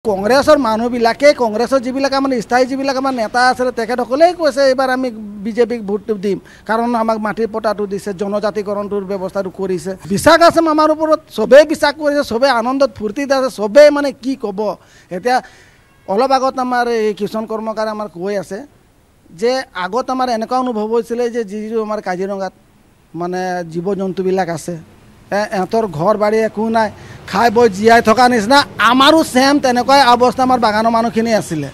কংগ্ৰেছৰ মানুহবিলাকে কংগ্ৰেছৰ যিবিলাক আমাৰ স্থায়ী যিবিলাক আমাৰ নেতা আছে তেখেতসকলেই কৈছে এইবাৰ আমি বিজেপিক ভোট দিম কাৰণ আমাক মাটিৰ পটাটো দিছে জনজাতিকৰণটোৰ ব্যৱস্থাটো কৰিছে বিশ্বাস আছে আমাৰ ওপৰত চবেই বিশ্বাস কৰিছে চবেই আনন্দত ফূৰ্তিত আছে চবেই মানে কি ক'ব এতিয়া অলপ আগত আমাৰ এই কিষণ কৰ্মকাৰে আমাৰ কৈ আছে যে আগত আমাৰ এনেকুৱা অনুভৱ হৈছিলে যে যিটো আমাৰ কাজিৰঙাত মানে জীৱ জন্তুবিলাক আছে এহঁতৰ ঘৰ বাৰী একো নাই খাই বৈ জীয়াই থকা নিচিনা আমাৰো চেম তেনেকুৱাই অৱস্থা আমাৰ বাগানৰ মানুহখিনি আছিলে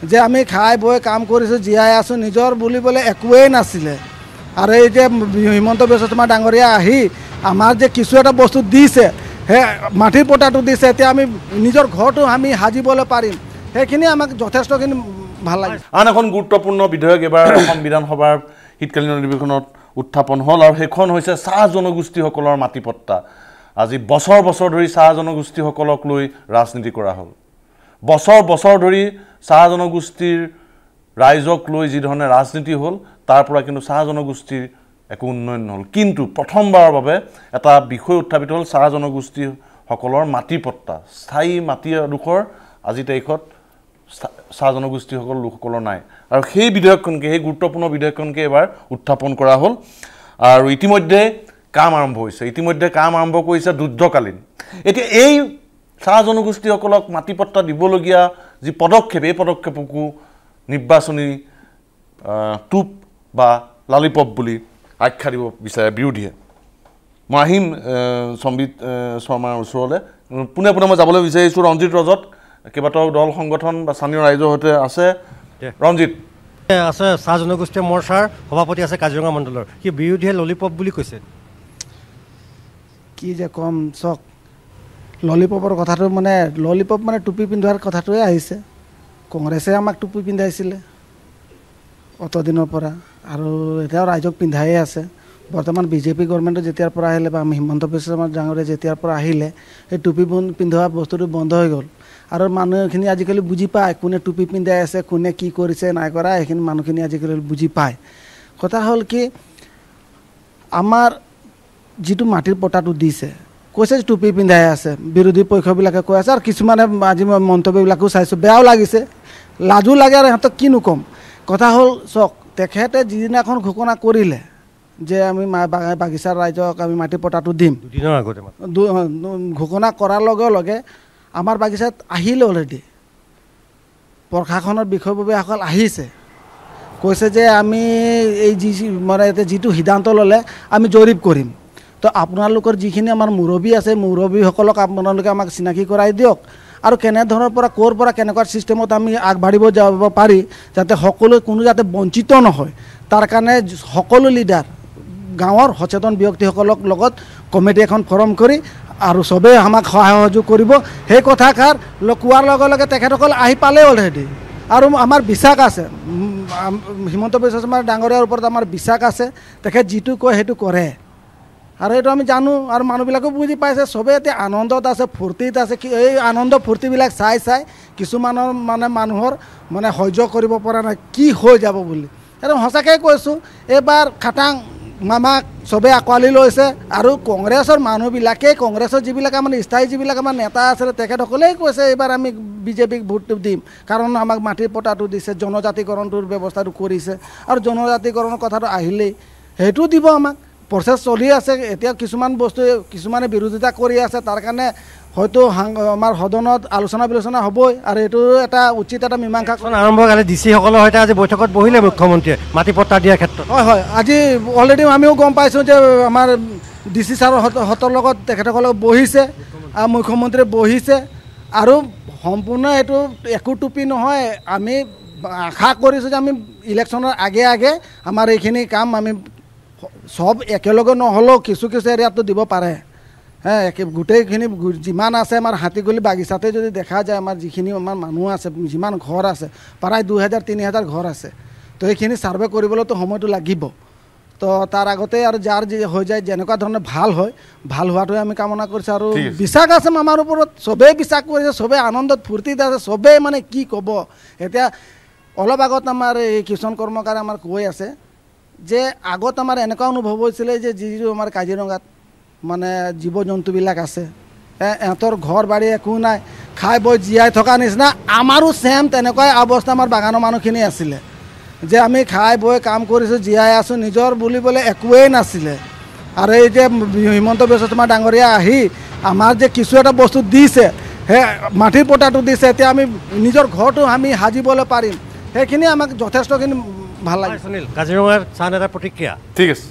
যে আমি খাই বৈ কাম কৰিছোঁ জীয়াই আছোঁ নিজৰ বুলিবলৈ একোৱেই নাছিলে আৰু এই যে হিমন্ত বিশ্ব শৰ্মা ডাঙৰীয়া আহি আমাৰ যে কিছু এটা বস্তু দিছে সেই মাটিৰ পটাটো দিছে এতিয়া আমি নিজৰ ঘৰটো আমি সাজিবলৈ পাৰিম সেইখিনি আমাক যথেষ্টখিনি ভাল লাগে আন এখন গুৰুত্বপূৰ্ণ বিধেয়ক এবাৰ অসম বিধানসভাৰ শীতকালীন অধিৱেশনত উত্থাপন হ'ল আৰু সেইখন হৈছে চাহ জনগোষ্ঠীসকলৰ মাটিপট্টা আজি বছৰ বছৰ ধৰি চাহ জনগোষ্ঠীসকলক লৈ ৰাজনীতি কৰা হ'ল বছৰ ধৰি চাহ জনগোষ্ঠীৰ ৰাইজক লৈ যি ধৰণে ৰাজনীতি হ'ল তাৰ পৰা কিন্তু চাহ জনগোষ্ঠীৰ একো উন্নয়ন নহ'ল কিন্তু প্ৰথমবাৰৰ বাবে এটা বিষয় উত্থাপিত হ'ল চাহ জনগোষ্ঠীসকলৰ মাটিপট্টা স্থায়ী মাটি এডোখৰ আজি তাৰিখত চাহ জনগোষ্ঠীসকল লোকসকলৰ নাই আৰু সেই বিধেয়কখনকে সেই গুৰুত্বপূৰ্ণ বিধেয়কখনকে এবাৰ উত্থাপন কৰা হ'ল আৰু ইতিমধ্যে কাম আৰম্ভ কৰিছে যুদ্ধকালীন এতিয়া এই চাহ জনগোষ্ঠীসকলক মাটিপট্টা দিবলগীয়া যি পদক্ষেপ এই পদক্ষেপকো নিৰ্বাচনী টুপ বা লালিপপ বুলি আখ্যা দিব বিচাৰে বিৰোধীয়ে মই আহিম সম্বিত শৰ্মাৰ ওচৰলৈ পোনে মই যাবলৈ বিচাৰিছোঁ ৰঞ্জিত ৰজত কেইবাটাও দল সংগঠন বা স্থানীয় ৰাইজৰ সৈতে আছে ৰঞ্জিত আছে চাহ জনগোষ্ঠী মৰ্চাৰ সভাপতি আছে কাজিৰঙা মণ্ডলৰ কি বিৰোধীয়ে ললিপপ বুলি কৈছে কি যে কম চক ললিপপৰ কথাটো মানে ললিপপ মানে টুপি পিন্ধাৰ কথাটোৱে আহিছে কংগ্ৰেছে আমাক টুপি পিন্ধাইছিলে অতদিনৰ পৰা আৰু এতিয়াও ৰাইজক পিন্ধায়ে আছে বৰ্তমান বিজেপি গভৰ্ণমেণ্টে যেতিয়াৰ পৰা আহিলে বা হিমন্ত বিশ্ব শৰ্মা ডাঙৰীয়া যেতিয়াৰ পৰা আহিলে সেই টুপি পিন্ধোৱা বস্তুটো বন্ধ হৈ গ'ল আৰু মানুহখিনি আজিকালি বুজি পায় কোনে টুপি পিন্ধাই আছে কোনে কি কৰিছে নাই কৰা সেইখিনি মানুহখিনি আজিকালি বুজি পায় কথা হ'ল কি আমাৰ যিটো মাটিৰ পটাটো দিছে কৈছে টুপি পিন্ধাই আছে বিৰোধী পক্ষবিলাকে কৈ আছে আৰু কিছুমানে আজি মই মন্তব্যবিলাকো চাইছোঁ বেয়াও লাগিছে লাজো লাগে আৰু সিহঁতক কিনো ক'ম কথা হ'ল চক তেখেতে যিদিনাখন ঘোষণা কৰিলে যে আমি বাগিচাৰ ৰাইজক আমি মাটিৰ পটাটো দিম দুদিনৰ আগতে ঘোষণা কৰাৰ লগে লগে আমাৰ বাগিচাত আহিলে অলৰেডি প্ৰশাসনৰ বিষয়ববীয়াসকল আহিছে কৈছে যে আমি এই মানে যিটো সিদ্ধান্ত ল'লে আমি জৰীপ কৰিম তো আপোনালোকৰ যিখিনি আমাৰ মুৰব্বী আছে মুৰব্বীসকলক আপোনালোকে আমাক চিনাকি কৰাই দিয়ক আৰু কেনেধৰণৰ পৰা ক'ৰ পৰা কেনেকুৱা ছিষ্টেমত আমি আগবাঢ়িব যাব পাৰি যাতে সকলো কোনো যাতে বঞ্চিত নহয় তাৰ কাৰণে সকলো লিডাৰ গাঁৱৰ সচেতন ব্যক্তিসকলক লগত কমিটি এখন ফৰ্ম কৰি আৰু চবেই আমাক সহায় সহযোগ কৰিব সেই কথাষাৰ কোৱাৰ লগে লগে তেখেতসকল আহি পালে অলৰেডি আৰু আমাৰ বিশ্বাস আছে হিমন্ত বিশ্ব শৰ্মা ডাঙৰীয়াৰ ওপৰত আমাৰ বিশ্বাস আছে তেখেত যিটো কয় সেইটো কৰে আৰু এইটো আমি জানো আৰু মানুহবিলাকেও বুজি পাইছে চবেই এতিয়া আনন্দত আছে ফূৰ্তিত আছে এই আনন্দ ফূৰ্তিবিলাক চাই কিছুমানৰ মানে মানুহৰ মানে সহ্য কৰিব পৰা নাই কি হৈ যাব বুলি একদম সঁচাকৈ কৈছোঁ এইবাৰ খাটাং মামাক চবেই আঁকোৱালি লৈছে আৰু কংগ্ৰেছৰ মানুহবিলাকে কংগ্ৰেছৰ যিবিলাক আমাৰ স্থায়ী যিবিলাক আমাৰ নেতা আছে তেখেতসকলেই কৈছে এইবাৰ আমি বিজেপিক ভোট দিম কাৰণ আমাক মাটিৰ পটাটো দিছে জনজাতিকৰণটোৰ ব্যৱস্থাটো কৰিছে আৰু জনজাতিকৰণৰ কথাটো আহিলেই সেইটো দিব আমাক প্ৰচেছ চলি আছে এতিয়া কিছুমান বস্তু কিছুমানে বিৰোধিতা কৰি আছে তাৰ কাৰণে হয়তো আমাৰ সদনত আলোচনা বিলোচনা হ'বই আৰু এইটো এটা উচিত এটা মীমাংসা আৰম্ভ হ'লে ডি চিসকলৰ সৈতে আজি বৈঠকত বহিলে মুখ্যমন্ত্ৰীয়ে মাটিপট্টা দিয়াৰ ক্ষেত্ৰত হয় আজি অলৰেডি আমিও গম পাইছোঁ যে আমাৰ ডি চি ছাৰহঁতৰ লগত তেখেতসকলক বহিছে আৰু মুখ্যমন্ত্ৰীয়ে বহিছে আৰু সম্পূৰ্ণ এইটো একো টুপি নহয় আমি আশা কৰিছোঁ যে আমি ইলেকশ্যনৰ আগে আমাৰ এইখিনি কাম আমি সব একেলগে নহ'লেও কিছু এৰিয়াততো দিব পাৰে গোটেইখিনি যিমান আছে আমাৰ হাতীগুলি বাগিচাতে যদি দেখা যায় আমাৰ যিখিনি আমাৰ মানুহ আছে যিমান ঘৰ আছে প্ৰায় 2000-3000 ঘৰ আছে তো এইখিনি ছাৰ্ভে কৰিবলৈতো সময়টো লাগিব তো তাৰ আগতে আৰু যাৰ যি হৈ যায় যেনেকুৱা ধৰণে ভাল হয় ভাল হোৱাটোৱে আমি কামনা কৰিছোঁ আৰু বিশ্বাস আছে আমাৰ ওপৰত চবেই বিশ্বাস কৰিছে চবেই আনন্দত ফূৰ্তিত আছে চবেই মানে কি ক'ব এতিয়া অলপ আগত আমাৰ এই কিষণ কৰ্মকাৰে আমাৰ কৈ আছে যে আগত আমাৰ এনেকুৱা অনুভৱ হৈছিলে যে যিটো আমাৰ কাজিৰঙাত মানে জীৱ জন্তুবিলাক আছে এহঁতৰ ঘৰ বাৰী একো নাই, খাই বৈ জীয়াই থকা নিচিনা। আমাৰো ছেম তেনেকুৱাই অৱস্থা আমাৰ বাগানৰ মানুহখিনি আছিলে, যে আমি খাই বৈ কাম কৰিছোঁ, জীয়াই আছোঁ, নিজৰ বুলিবলৈ একোৱেই নাছিলে। আৰু এই যে হিমন্ত বিশ্ব শৰ্মা ডাঙৰীয়া আহি আমাৰ যে কিছু এটা বস্তু দিছে, সেই মাটিৰ পটাটো দিছে, এতিয়া আমি নিজৰ ঘৰটো আমি সাজিবলৈ পাৰিম, সেইখিনি আমাক যথেষ্টখিনি ভাল লাগে। সুনীল, কাজিৰঙাৰ চান এটা প্ৰতিক্ৰিয়া। ঠিক আছে।